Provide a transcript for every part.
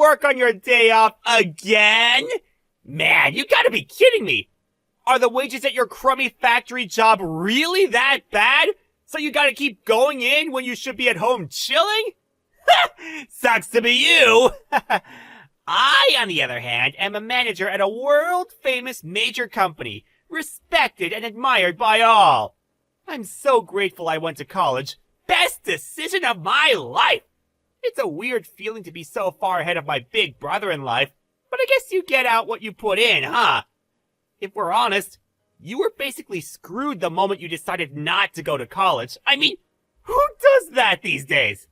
work on your day off again? Man, you gotta be kidding me. Are the wages at your crummy factory job really that bad? So you gotta keep going in when you should be at home chilling? Sucks to be you. I, on the other hand, am a manager at a world-famous major company, respected and admired by all. I'm so grateful I went to college. Best decision of my life! It's a weird feeling to be so far ahead of my big brother in life, but I guess you get out what you put in, huh? If we're honest, you were basically screwed the moment you decided not to go to college. I mean, who does that these days?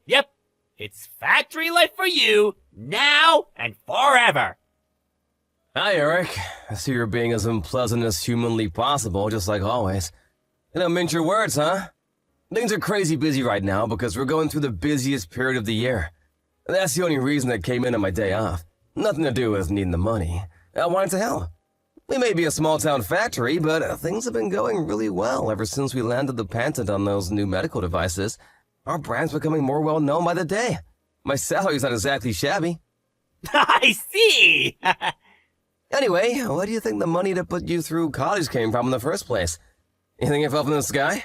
Yep, it's factory life for you, now and forever. Hi, Eric. I see you're being as unpleasant as humanly possible, just like always. You don't mince your words, huh? Things are crazy busy right now because we're going through the busiest period of the year. That's the only reason I came in on my day off. Nothing to do with needing the money. I wanted to help. We may be a small-town factory, but things have been going really well ever since we landed the patent on those new medical devices. Our brand's becoming more well-known by the day. My salary's not exactly shabby. I see! Anyway, where do you think the money to put you through college came from in the first place? You think it fell from the sky?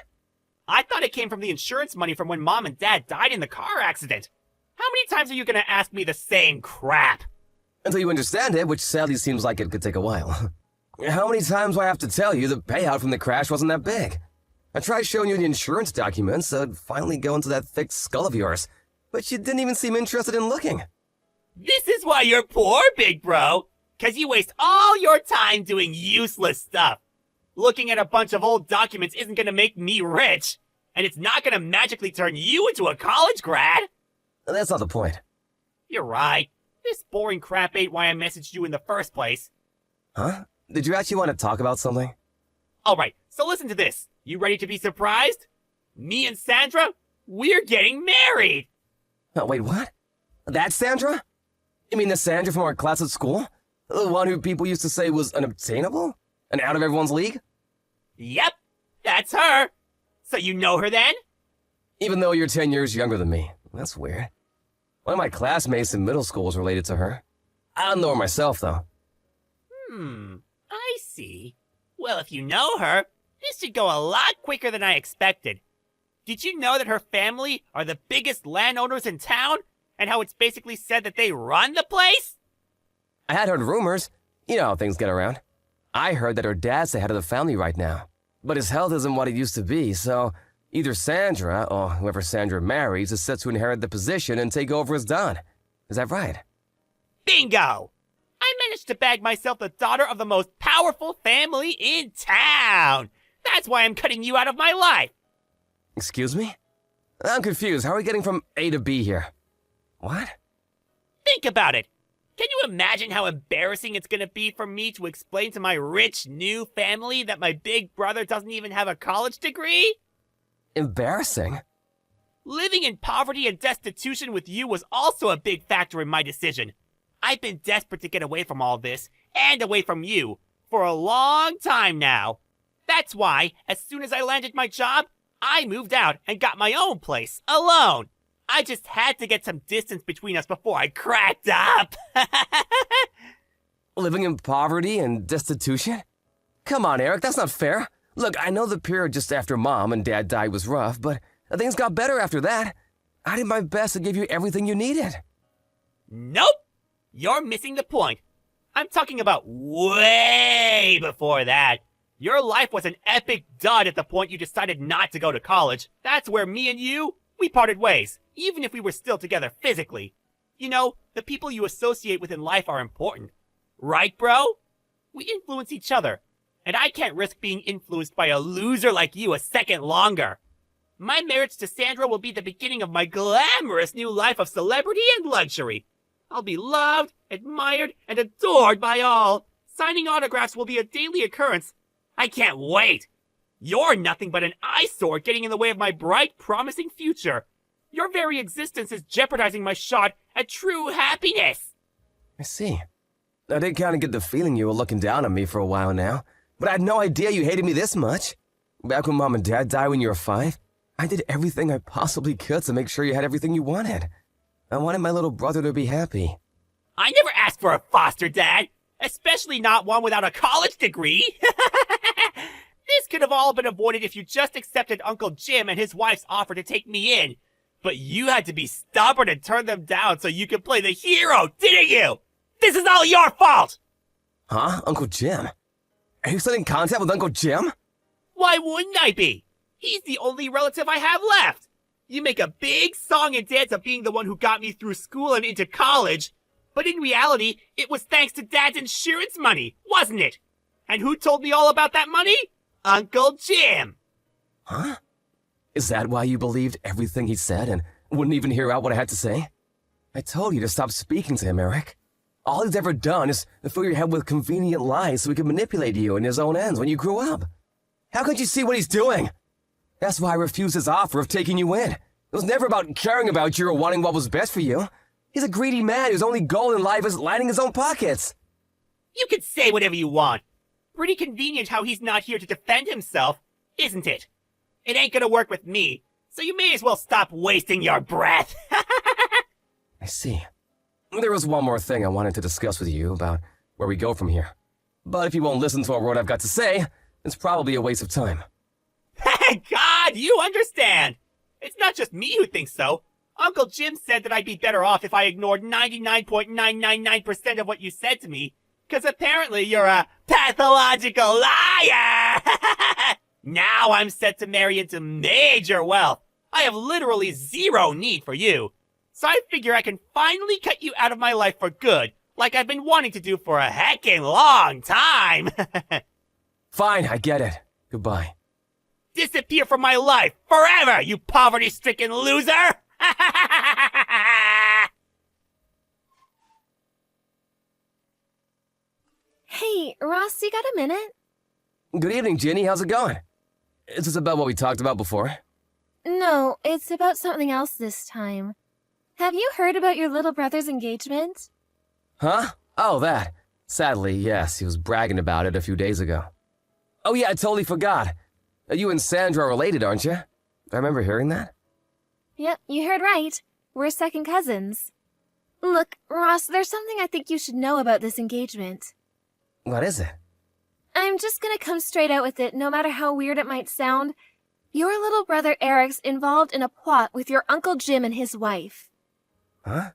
I thought it came from the insurance money from when Mom and Dad died in the car accident. How many times are you gonna ask me the same crap? Until you understand it, which sadly seems like it could take a while. How many times do I have to tell you the payout from the crash wasn't that big? I tried showing you the insurance documents, so I'd finally go into that thick skull of yours, but you didn't even seem interested in looking. This is why you're poor, big bro. 'Cause you waste all your time doing useless stuff. Looking at a bunch of old documents isn't gonna make me rich, and it's not gonna magically turn you into a college grad. That's not the point. You're right. This boring crap ain't why I messaged you in the first place. Huh? Did you actually want to talk about something? Alright, so listen to this. You ready to be surprised? Me and Sandra, we're getting married! Oh, wait, what? That's Sandra? You mean the Sandra from our class at school? The one who people used to say was unobtainable? And out of everyone's league? Yep, that's her. So you know her then? Even though you're 10 years younger than me. That's weird. One of my classmates in middle school is related to her. I don't know her myself, though. I see. Well, if you know her, this should go a lot quicker than I expected. Did you know that her family are the biggest landowners in town? And how it's basically said that they run the place? I had heard rumors. You know how things get around. I heard that her dad's the head of the family right now. But his health isn't what it used to be, so either Sandra, or whoever Sandra marries, is set to inherit the position and take over as Don. Is that right? Bingo! I managed to bag myself the daughter of the most powerful family in town. That's why I'm cutting you out of my life. Excuse me? I'm confused. How are we getting from A to B here? What? Think about it. Can you imagine how embarrassing it's gonna be for me to explain to my rich new family that my big brother doesn't even have a college degree? Embarrassing? Living in poverty and destitution with you was also a big factor in my decision. I've been desperate to get away from all this, and away from you, for a long time now. That's why, as soon as I landed my job, I moved out and got my own place, alone. I just had to get some distance between us before I cracked up. Living in poverty and destitution? Come on, Eric, that's not fair. Look, I know the period just after Mom and Dad died was rough, but things got better after that. I did my best to give you everything you needed. Nope! You're missing the point. I'm talking about way before that. Your life was an epic dud at the point you decided not to go to college. That's where me and you, we parted ways, even if we were still together physically. You know, the people you associate with in life are important. Right, bro? We influence each other, and I can't risk being influenced by a loser like you a second longer. My marriage to Sandra will be the beginning of my glamorous new life of celebrity and luxury. I'll be loved, admired, and adored by all. Signing autographs will be a daily occurrence. I can't wait. You're nothing but an eyesore getting in the way of my bright, promising future. Your very existence is jeopardizing my shot at true happiness. I see. I did kind of get the feeling you were looking down on me for a while now, but I had no idea you hated me this much. Back when Mom and Dad died when you were 5, I did everything I possibly could to make sure you had everything you wanted. I wanted my little brother to be happy, I never asked for a foster dad, especially not one without a college degree. This could have all been avoided if you just accepted Uncle Jim and his wife's offer to take me in. But you had to be stubborn and turn them down so you could play the hero, didn't you? This is all your fault! Huh? Uncle Jim? Are you still in contact with Uncle Jim? Why wouldn't I be? He's the only relative I have left. You make a big song and dance of being the one who got me through school and into college. But in reality, it was thanks to Dad's insurance money, wasn't it? And who told me all about that money? Uncle Jim. Huh? Is that why you believed everything he said and wouldn't even hear out what I had to say? I told you to stop speaking to him, Eric. All he's ever done is fill your head with convenient lies so he can manipulate you in his own ends when you grew up. How could you see what he's doing? That's why I refused his offer of taking you in. It was never about caring about you or wanting what was best for you. He's a greedy man whose only goal in life is lining his own pockets. You can say whatever you want. Pretty convenient how he's not here to defend himself, isn't it? It ain't gonna work with me, so you may as well stop wasting your breath. I see. There was one more thing I wanted to discuss with you about where we go from here. But if you won't listen to a word I've got to say, it's probably a waste of time. Thank God, you understand. It's not just me who thinks so. Uncle Jim said that I'd be better off if I ignored 99.999% of what you said to me, because apparently you're a pathological liar! Now I'm set to marry into major wealth. I have literally zero need for you. So I figure I can finally cut you out of my life for good, like I've been wanting to do for a heckin' long time. Fine, I get it. Goodbye. Disappear from my life forever, you poverty-stricken loser! Hey, Ross, you got a minute? Good evening, Ginny. How's it going? Is this about what we talked about before? No, it's about something else this time. Have you heard about your little brother's engagement? Huh? Oh, that. Sadly, yes. He was bragging about it a few days ago. Oh, yeah, I totally forgot. You and Sandra are related, aren't you? I remember hearing that. Yep, you heard right. We're second cousins. Look, Ross, there's something I think you should know about this engagement. What is it? I'm just gonna come straight out with it, no matter how weird it might sound. Your little brother Eric's involved in a plot with your Uncle Jim and his wife. Huh?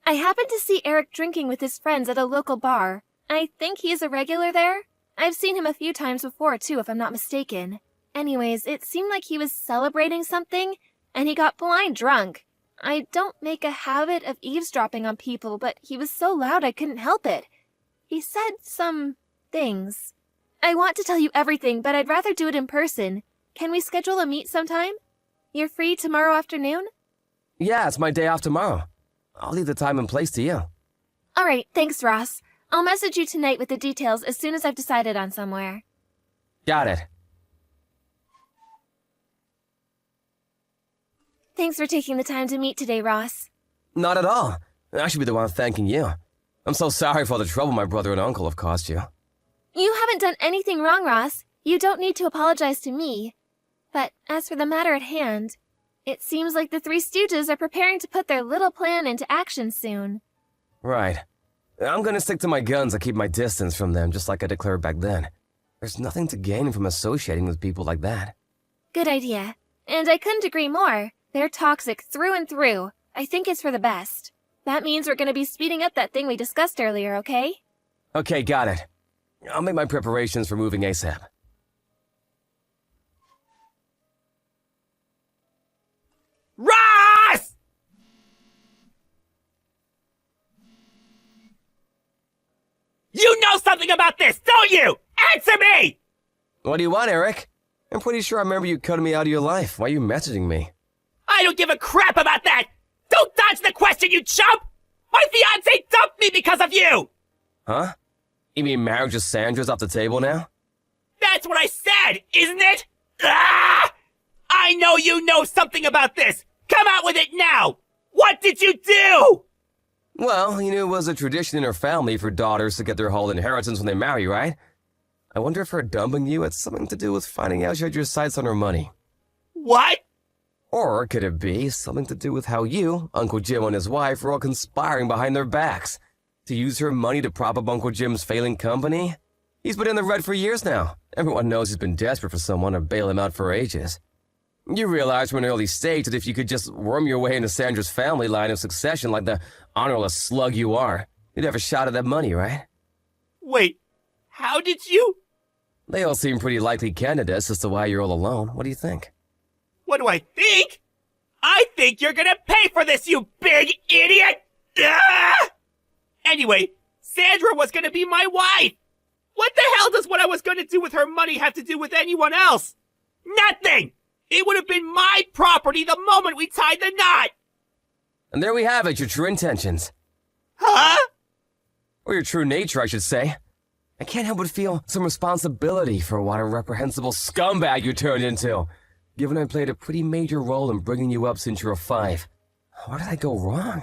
I happened to see Eric drinking with his friends at a local bar. I think he's a regular there. I've seen him a few times before, too, if I'm not mistaken. Anyways, it seemed like he was celebrating something, and he got blind drunk. I don't make a habit of eavesdropping on people, but he was so loud I couldn't help it. He said some things. I want to tell you everything, but I'd rather do it in person. Can we schedule a meet sometime? You're free tomorrow afternoon? Yeah, it's my day off tomorrow. I'll leave the time and place to you. All right, thanks, Ross. I'll message you tonight with the details as soon as I've decided on somewhere. Got it. Thanks for taking the time to meet today, Ross. Not at all. I should be the one thanking you. I'm so sorry for all the trouble my brother and uncle have caused you. You haven't done anything wrong, Ross. You don't need to apologize to me. But as for the matter at hand, it seems like the Three Stooges are preparing to put their little plan into action soon. Right. I'm gonna stick to my guns and keep my distance from them, just like I declared back then. There's nothing to gain from associating with people like that. Good idea. And I couldn't agree more. They're toxic through and through. I think it's for the best. That means we're gonna be speeding up that thing we discussed earlier, okay? Okay, got it. I'll make my preparations for moving ASAP. Ross! You know something about this, don't you? Answer me! What do you want, Eric? I'm pretty sure I remember you cutting me out of your life. Why are you messaging me? I don't give a crap about that! Don't dodge the question, you chump! My fiancé dumped me because of you! Huh? You mean marriage with Sandra's off the table now? That's what I said, isn't it? Ah! I know you know something about this! Come out with it now! What did you do? Well, you knew it was a tradition in her family for daughters to get their whole inheritance when they marry, right? I wonder if her dumping you had something to do with finding out she had your sights on her money. What? Or could it be something to do with how you, Uncle Jim and his wife, were all conspiring behind their backs? To use her money to prop up Uncle Jim's failing company? He's been in the red for years now. Everyone knows he's been desperate for someone to bail him out for ages. You realize from an early stage that if you could just worm your way into Sandra's family line of succession like the honorless slug you are, you'd have a shot at that money, right? Wait, how did you? They all seem pretty likely candidates as to why you're all alone. What do you think? What do I think? I think you're gonna pay for this, you big idiot! Ah! Anyway, Sandra was gonna be my wife! What the hell does what I was gonna do with her money have to do with anyone else? Nothing! It would have been my property the moment we tied the knot! And there we have it, your true intentions. Huh? Or your true nature, I should say. I can't help but feel some responsibility for what a reprehensible scumbag you turned into, given I played a pretty major role in bringing you up since you were 5. Where did I go wrong?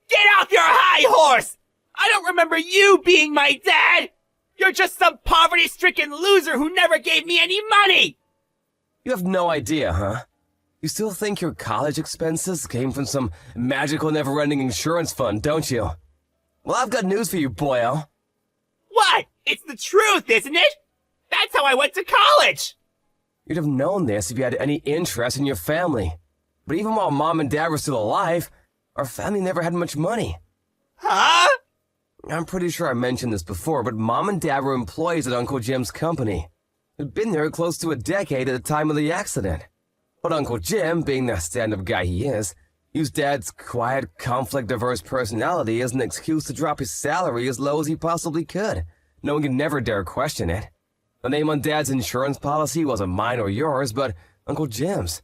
Get off your high horse! I don't remember you being my dad! You're just some poverty-stricken loser who never gave me any money! You have no idea, huh? You still think your college expenses came from some magical never-ending insurance fund, don't you? Well, I've got news for you, boyo. What? It's the truth, isn't it? That's how I went to college! You'd have known this if you had any interest in your family. But even while Mom and Dad were still alive, our family never had much money. Huh? I'm pretty sure I mentioned this before, but Mom and Dad were employees at Uncle Jim's company. They'd been there close to a decade at the time of the accident. But Uncle Jim, being the stand-up guy he is, used Dad's quiet, conflict-averse personality as an excuse to drop his salary as low as he possibly could. No one could never dare question it. The name on Dad's insurance policy wasn't mine or yours, but Uncle Jim's.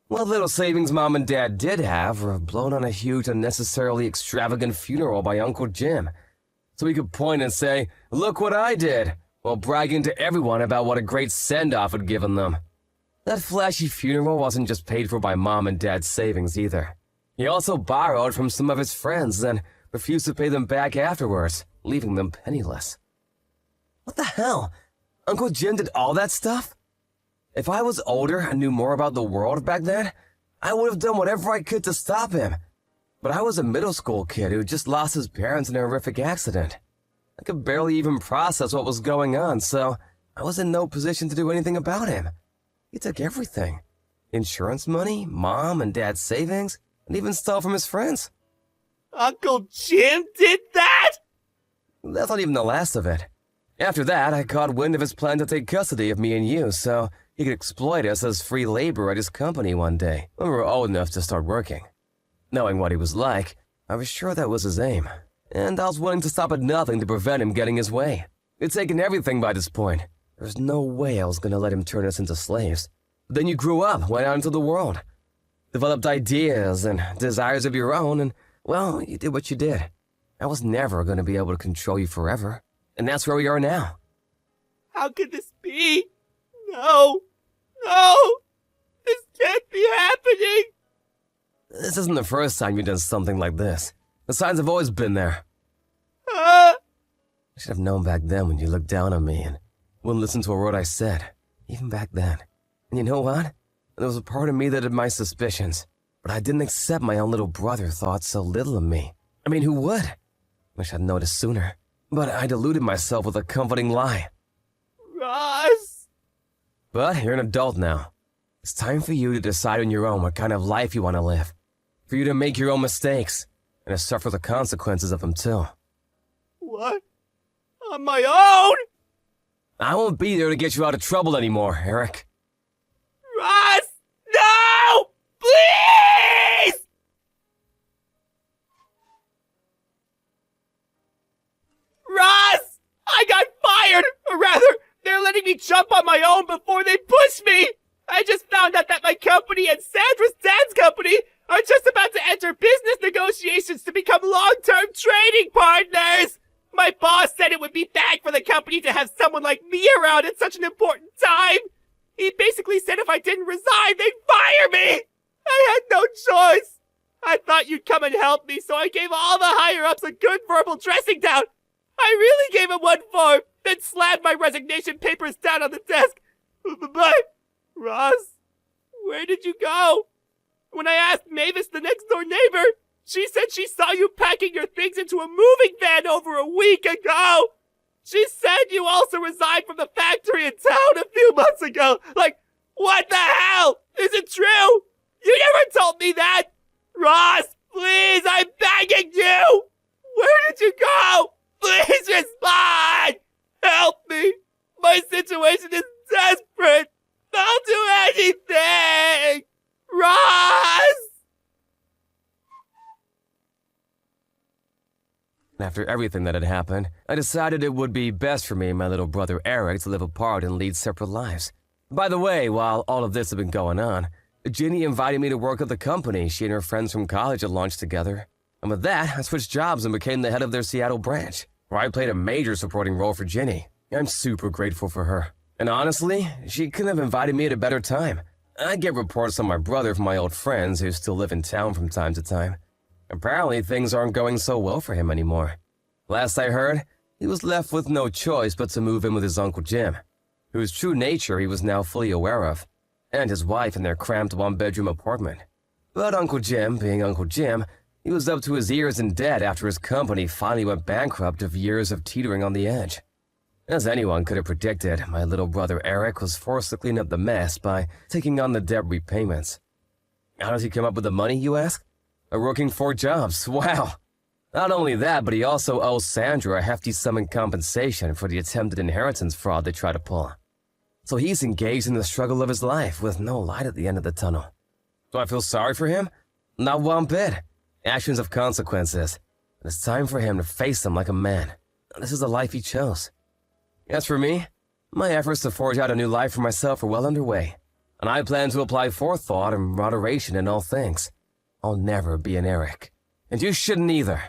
What little savings Mom and Dad did have were blown on a huge, unnecessarily extravagant funeral by Uncle Jim. So he could point and say, "Look what I did," while bragging to everyone about what a great send-off had given them. That flashy funeral wasn't just paid for by Mom and Dad's savings either. He also borrowed from some of his friends and refused to pay them back afterwards, leaving them penniless. What the hell? Uncle Jim did all that stuff? If I was older and knew more about the world back then, I would have done whatever I could to stop him. But I was a middle school kid who just lost his parents in a horrific accident. I could barely even process what was going on, so I was in no position to do anything about him. He took everything. Insurance money, Mom and Dad's savings, and even stole from his friends. Uncle Jim did that? That's not even the last of it. After that, I caught wind of his plan to take custody of me and you, so he could exploit us as free labor at his company one day, when we were old enough to start working. Knowing what he was like, I was sure that was his aim, and I was willing to stop at nothing to prevent him getting his way. He'd taken everything by this point. There was no way I was going to let him turn us into slaves. But then you grew up, went out into the world, developed ideas and desires of your own, and, well, you did what you did. I was never going to be able to control you forever, and that's where we are now. How could this be? No! No! This can't be happening! This isn't the first time you've done something like this. The signs have always been there. Ah! I should have known back then when you looked down on me and wouldn't listen to a word I said, even back then. And you know what? There was a part of me that had my suspicions, but I didn't accept my own little brother thought so little of me. I mean, who would? Wish I'd noticed sooner. But I deluded myself with a comforting lie. Ross! But you're an adult now. It's time for you to decide on your own what kind of life you want to live. For you to make your own mistakes, and to suffer the consequences of them too. What? On my own? I won't be there to get you out of trouble anymore, Eric. Ross! No! Please! Ross! I got fired! Or rather, they're letting me jump on my own before they push me! I just found out that my company and Sandra's dad's company are just about to enter business negotiations to become long-term trading partners! My boss said it would be bad for the company to have someone like me around at such an important time! He basically said if I didn't resign, they'd fire me! I had no choice! I thought you'd come and help me, so I gave all the higher-ups a good verbal dressing down! I really gave him one form, then slammed my resignation papers down on the desk! But, Ross, where did you go? When I asked Mavis, the next-door neighbor, She said she saw you packing your things into a moving van over a week ago. She said you also resigned from the factory in town a few months ago. Like, what the hell? Is it true? You never told me that. Ross, please, I'm begging you. Where did you go? Please respond. Help me. My situation is desperate. I'll do anything. Ross! After everything that had happened, I decided it would be best for me and my little brother Eric to live apart and lead separate lives. By the way, while all of this had been going on, Ginny invited me to work at the company she and her friends from college had launched together. And with that, I switched jobs and became the head of their Seattle branch, where I played a major supporting role for Ginny. I'm super grateful for her. And honestly, she couldn't have invited me at a better time. I get reports on my brother from my old friends who still live in town from time to time. Apparently, things aren't going so well for him anymore. Last I heard, he was left with no choice but to move in with his Uncle Jim, whose true nature he was now fully aware of, and his wife in their cramped one-bedroom apartment. But Uncle Jim, being Uncle Jim, he was up to his ears in debt after his company finally went bankrupt of years of teetering on the edge. As anyone could have predicted, my little brother Eric was forced to clean up the mess by taking on the debt repayments. How does he come up with the money, you ask? By working 4 jobs, wow! Not only that, but he also owes Sandra a hefty sum in compensation for the attempted inheritance fraud they tried to pull. So he's engaged in the struggle of his life with no light at the end of the tunnel. Do I feel sorry for him? Not one bit. Actions have consequences. And it's time for him to face them like a man. This is the life he chose. As for me, my efforts to forge out a new life for myself are well underway, and I plan to apply forethought and moderation in all things. I'll never be an Eric, and you shouldn't either.